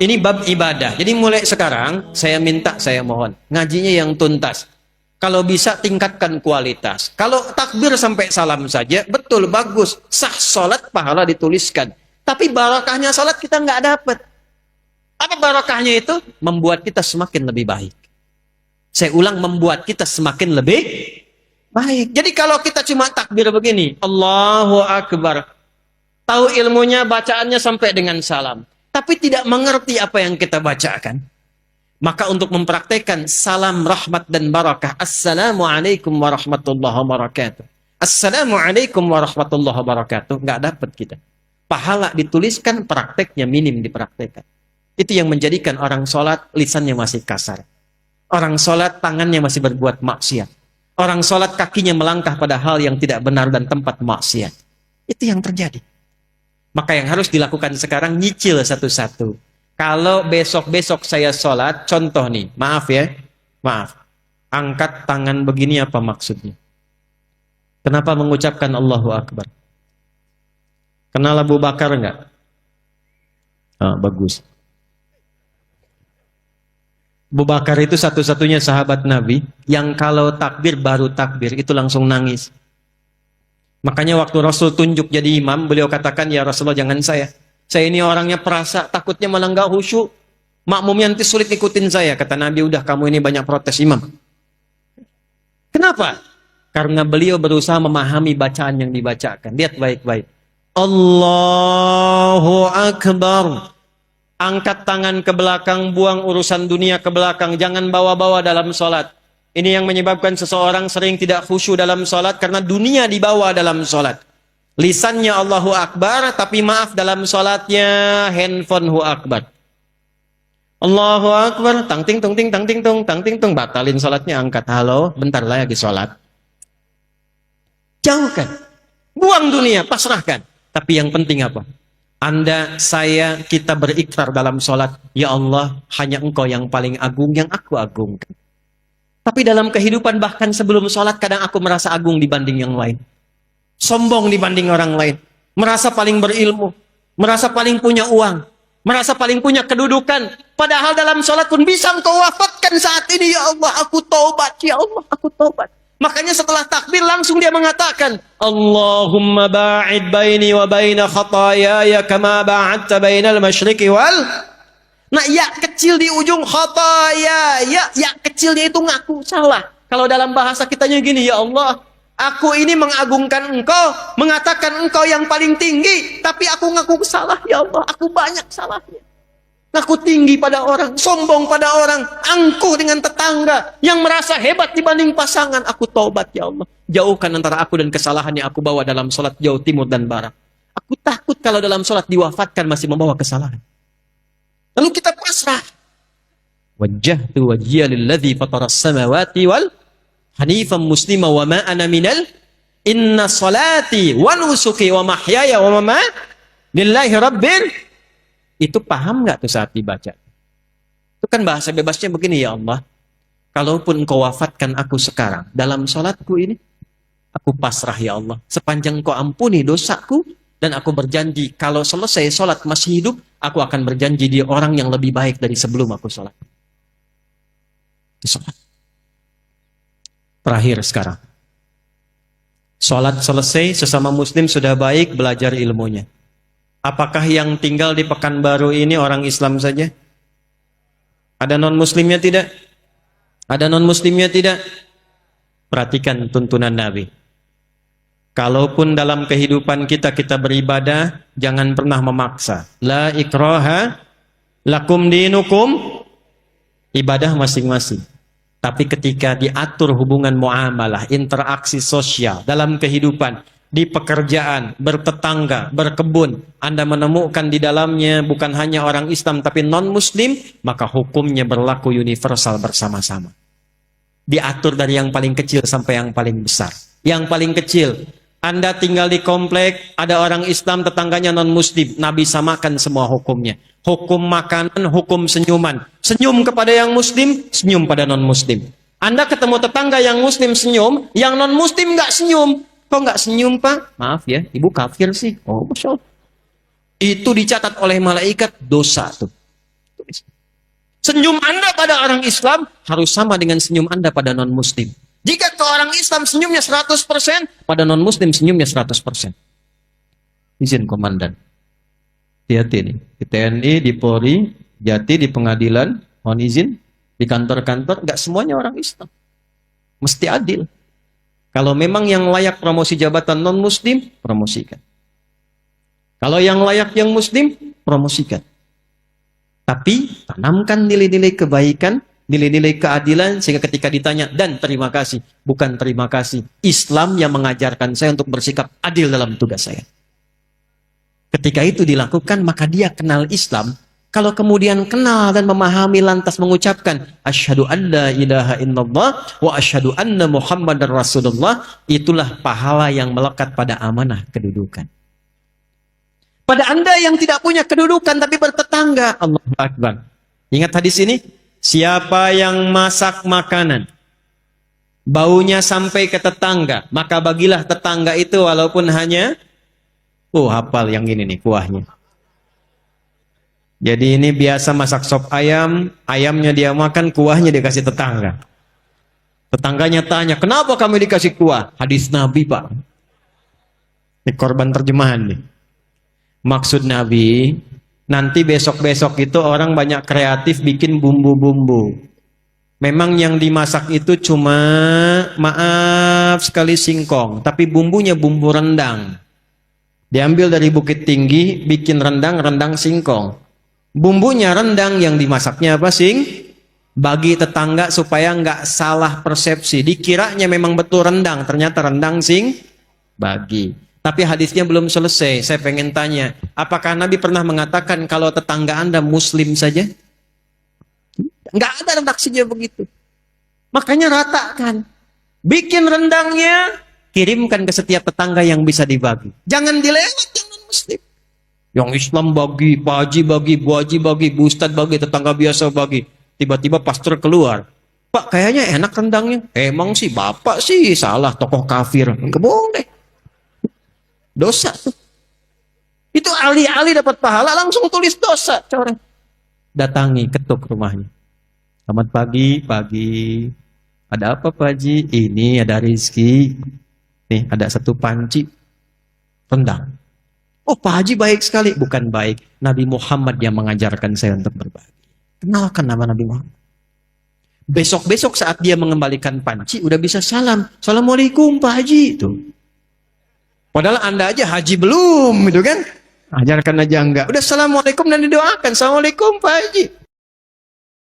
Ini bab ibadah. Jadi mulai sekarang saya minta, saya mohon ngajinya yang tuntas. Kalau bisa tingkatkan kualitas. Kalau takbir sampai salam saja, betul bagus. Sah sholat, pahala dituliskan. Tapi barakahnya sholat kita nggak dapat. Apa barakahnya itu? Membuat kita semakin lebih baik. Saya ulang, membuat kita semakin lebih baik. Jadi kalau kita cuma takbir begini, Allahu Akbar. Tahu ilmunya, bacaannya sampai dengan salam. Tapi tidak mengerti apa yang kita bacakan. Maka untuk mempraktekkan salam rahmat dan barakah. Assalamualaikum warahmatullahi wabarakatuh. Assalamualaikum warahmatullahi wabarakatuh. Nggak dapat kita. Pahala dituliskan, prakteknya minim dipraktekkan. Itu yang menjadikan orang sholat lisannya masih kasar. Orang sholat tangannya masih berbuat maksiat. Orang sholat kakinya melangkah pada hal yang tidak benar dan tempat maksiat. Itu yang terjadi. Maka yang harus dilakukan sekarang, nyicil satu-satu. Kalau besok-besok saya sholat, contoh nih, maaf ya, maaf. Angkat tangan begini apa maksudnya? Kenapa mengucapkan Allahu Akbar? Kenal Abu Bakar enggak? Oh, bagus. Abu Bakar itu satu-satunya sahabat Nabi yang kalau takbir baru takbir itu langsung nangis. Makanya waktu Rasul tunjuk jadi imam, beliau katakan, ya Rasulullah jangan saya. Saya ini orangnya perasa, takutnya malah nggak khusyuk. Makmumnya nanti sulit ikutin saya. Kata Nabi, udah kamu ini banyak protes imam. Kenapa? Karena beliau berusaha memahami bacaan yang dibacakan. Lihat baik-baik. Allahu Akbar. Angkat tangan ke belakang, buang urusan dunia ke belakang. Jangan bawa-bawa dalam sholat. Ini yang menyebabkan seseorang sering tidak khusyuk dalam sholat karena dunia dibawa dalam sholat. Lisannya Allahu Akbar, tapi maaf dalam sholatnya handphone Hu Akbar. Allahu Akbar, tang ting tung ting tang ting tung tang ting tung, batalin sholatnya, angkat, halo, bentar lagi sholat. Jauhkan, buang dunia, pasrahkan. Tapi yang penting apa? Anda, saya, kita berikrar dalam sholat, ya Allah, hanya Engkau yang paling agung, yang aku agungkan. Tapi dalam kehidupan bahkan sebelum sholat, kadang aku merasa agung dibanding yang lain. Sombong dibanding orang lain. Merasa paling berilmu. Merasa paling punya uang. Merasa paling punya kedudukan. Padahal dalam sholat pun bisa Engkau wafatkan saat ini, ya Allah, aku taubat, ya Allah, aku taubat. Makanya setelah takbir langsung dia mengatakan, Allahumma ba'id baini wa baina khatayaya kama ba'adta bainal masyriqi wal. Nah, ya kecil di ujung khataya, ya kecilnya itu ngaku salah. Kalau dalam bahasa kitanya gini, ya Allah, aku ini mengagungkan Engkau, mengatakan Engkau yang paling tinggi, tapi aku ngaku salah, ya Allah, aku banyak salahnya. Ngaku tinggi pada orang, sombong pada orang, angkuh dengan tetangga, yang merasa hebat dibanding pasangan. Aku taubat, ya Allah. Jauhkan antara aku dan kesalahan yang aku bawa dalam sholat jauh timur dan barat. Aku takut kalau dalam sholat diwafatkan masih membawa kesalahan. Lalu kita pasrah. Wajjahtu wajhiya lilladzi fataras samawati wal hanifan muslima wa ma ana minal inna salati wa nusuki wa mahyaya wa mamati lillahi rabbil. Itu paham nggak tuh saat dibaca? Itu kan bahasa bebasnya begini, ya Allah, kalaupun Engkau wafatkan aku sekarang dalam sholatku ini, aku pasrah, ya Allah, sepanjang Engkau ampuni dosaku, dan aku berjanji kalau selesai sholat masih hidup, aku akan berjanji dia orang yang lebih baik dari sebelum aku sholat. Itu sholat. Terakhir sekarang. Sholat selesai, sesama muslim sudah baik, belajar ilmunya. Apakah yang tinggal di Pekanbaru ini orang Islam saja? Ada non-muslimnya tidak? Ada non-muslimnya tidak? Perhatikan tuntunan Nabi. Kalaupun dalam kehidupan kita beribadah, jangan pernah memaksa. La ikraha lakum dinukum, ibadah masing-masing. Tapi ketika diatur hubungan muamalah, interaksi sosial dalam kehidupan, di pekerjaan, bertetangga, berkebun, Anda menemukan di dalamnya bukan hanya orang Islam tapi non-muslim, maka hukumnya berlaku universal bersama-sama. Diatur dari yang paling kecil sampai yang paling besar. Yang paling kecil, Anda tinggal di komplek, ada orang Islam, tetangganya non-muslim, Nabi samakan semua hukumnya. Hukum makanan, hukum senyuman. Senyum kepada yang muslim, senyum pada non-muslim. Anda ketemu tetangga yang muslim senyum, yang non-muslim nggak senyum. Kok nggak senyum, Pak? Maaf ya, ibu kafir sih. Oh, Masya Allah. Itu dicatat oleh malaikat dosa tuh. Senyum Anda pada orang Islam harus sama dengan senyum Anda pada non-Muslim. Jika ke orang Islam senyumnya 100%, pada non-Muslim senyumnya 100%. Izin komandan. Hati-hati nih. Di TNI, di Polri, Jati, di pengadilan, mohon izin, di kantor-kantor, nggak semuanya orang Islam. Mesti adil. Kalau memang yang layak promosi jabatan non-Muslim, promosikan. Kalau yang layak yang Muslim, promosikan. Tapi tanamkan nilai-nilai kebaikan, nilai-nilai keadilan, sehingga ketika ditanya, dan terima kasih, bukan terima kasih. Islam yang mengajarkan saya untuk bersikap adil dalam tugas saya. Ketika itu dilakukan, maka dia kenal Islam. Kalau kemudian kenal dan memahami lantas mengucapkan, asyhadu an la ilaha illallah wa asyhadu anna Muhammadar Rasulullah, itulah pahala yang melekat pada amanah kedudukan. Pada Anda yang tidak punya kedudukan tapi bertetangga, Allahu Akbar. Ingat hadis ini? Siapa yang masak makanan, baunya sampai ke tetangga, maka bagilah tetangga itu walaupun hanya, hafal yang ini nih kuahnya. Jadi ini biasa masak sop ayam, ayamnya dia makan, kuahnya dikasih tetangga. Tetangganya tanya, kenapa kami dikasih kuah? Hadis Nabi, Pak. Ini korban terjemahan nih. Maksud Nabi, nanti besok-besok itu orang banyak kreatif bikin bumbu-bumbu. Memang yang dimasak itu cuma, maaf sekali, singkong. Tapi bumbunya bumbu rendang. Diambil dari Bukit Tinggi, bikin rendang singkong. Bumbunya rendang, yang dimasaknya apa, bagi tetangga supaya nggak salah persepsi. Dikiranya memang betul rendang, ternyata rendang bagi. Tapi hadisnya belum selesai. Saya pengen tanya, apakah Nabi pernah mengatakan kalau tetangga Anda Muslim saja? Nggak ada redaksinya begitu. Makanya ratakan. Bikin rendangnya, kirimkan ke setiap tetangga yang bisa dibagi. Jangan dilewat yang non-Muslim. Yang Islam bagi, Pak Haji bagi, Bu Haji bagi, Bu Ustadz bagi, tetangga biasa bagi. Tiba-tiba pastor keluar. Pak, kayaknya enak rendangnya. Emang sih, Bapak sih salah, tokoh kafir. Nggak boleh. Dosa tuh. Itu ahli-ahli dapat pahala, langsung tulis dosa, coret. Datangi, ketuk rumahnya. Selamat pagi, pagi. Ada apa Pak Haji? Ini ada rezeki. Nih, ada satu panci rendang. Oh, Pak Haji baik sekali. Bukan baik. Nabi Muhammad yang mengajarkan saya untuk berbagi. Kenalkan nama Nabi Muhammad. Besok-besok saat dia mengembalikan panci, udah bisa salam. Assalamualaikum Pak Haji. Itu. Padahal Anda aja haji belum, gitu kan? Ajarkan aja enggak. Udah assalamualaikum dan didoakan. Assalamualaikum Pak Haji.